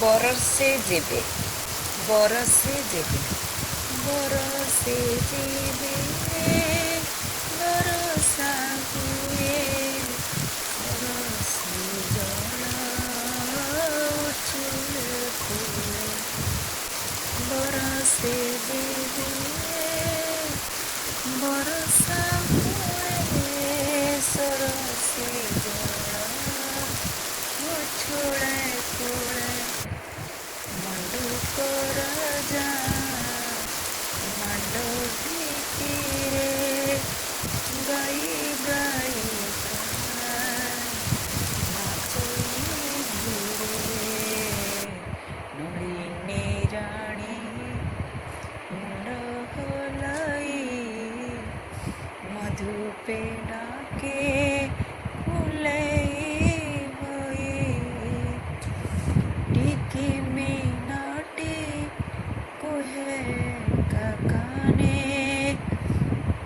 ବରଷେ ଯେବେ ବରଷେ ଯେବେ ବରଷେ ଯେବେ ବରଷା ହୁଏ ବରଷେ ଜଳ ଉଛୁଳେ ଫୁଲେ ବରଷେ ଯେବେ ବରଷା ହୁଏ ସରଷେ ଜଳ ଉଛୁଳେ ଫୁଳେ ମଣ୍ଡୁକ ରାଜା ମାଣ୍ଡବୀରେ ଗାଇ ଗାଇ ନାଚଇ ଘୁରେ ନଳିନୀ ରାଣୀ ମୁଣ୍ଡ ହଲାଇ ମଧୁପେ ଡାକେ ଫୁଲେଇ ହୋଇ ଟିକି ମିନଟି କୁହେ କାକାନେ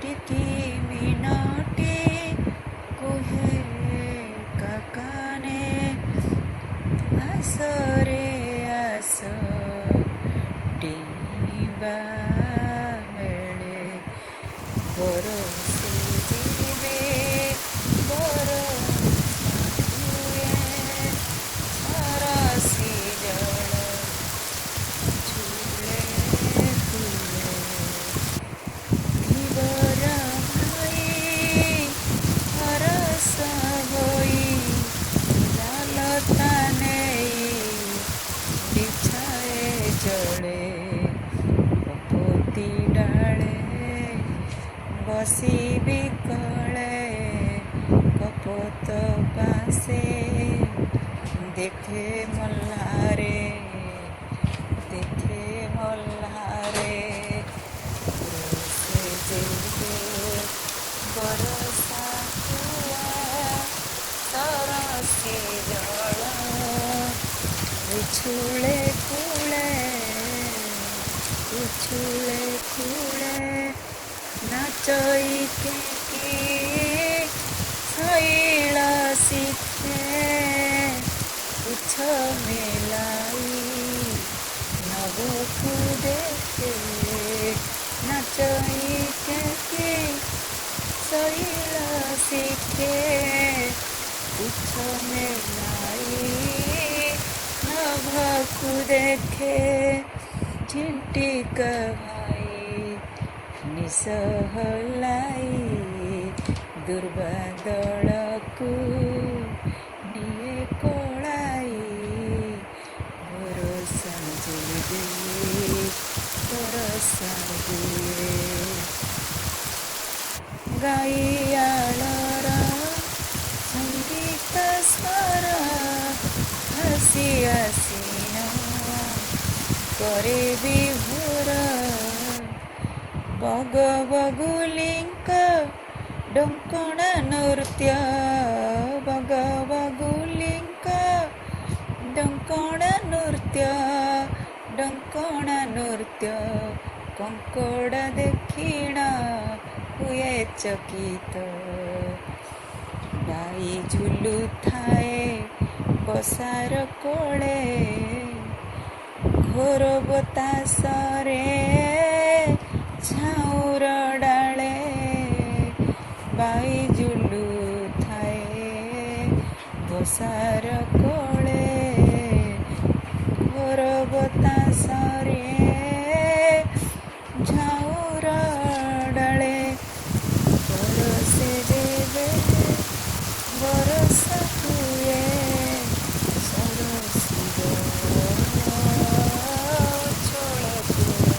ଟିକି ମିନଟି କୁହେ କାକାନେ ଆସରେ ଆସ ଡେଇଁବା ବେଳେ ବରଷେ ଯେବେ ବରଷା ହୁଏ ସରଷେ ଜଳ ଉଛୁଳେ ଫୁଲେ ଧୀବର ଭାଇ ହରସ ହୋଇ ଲାଲତା ନେଇ ବିଛାଏ ଜଳେ କପୋତି ଡାଳେ ବସିବି କଳେ କପୋତ ପାଶେ ଦେଖେ ମଲ୍ଲାରେ ବରଷେ ଯେବେ ବରଷା ହୁଏ ସରଷେ ଜଳ ଉଛୁଳେ ଫୁଳେ ନାଚଇ କେକି ଶୈଳ ଶିଖେ ପୁଛ ମେলাই ନଭକୁ ଦେଖେ ନାଚଇ କେକି ଶୈଳ ଶିଖେ ପୁଛ ମେলাই ନଭକୁ ଦେଖେ ଝିଣ୍ଟିକ ଭାଇ ନିଶ ହଲାଇ ଦୁର୍ବାଦଳକୁ ନିଏ କଳାଇ ବରଷା ଯେବେ ବରଷା ହୁଏ ଗାଈଆଳର ସଙ୍ଗୀତ ସ୍ୱର ହସି ଆସିନ କରେ ବିଭୋର ବଗବଗୁଲିଙ୍କ ଡଙ୍କଣ ନୃତ୍ୟ ବଗବଗୁଲିଙ୍କ ଡଙ୍କଣ ନୃତ୍ୟ କଙ୍କଡ଼ା ଦେଖିଣ ହୁଏ ଚକିତ ଗାଈ ଝୁଲୁଥାଏ ବସାର କୋଳେ ଘୋର ବତାସରେ ଝାଉଁର ଡାଳେ ବାଇ ଝୁଲୁଥାଏ ବସାର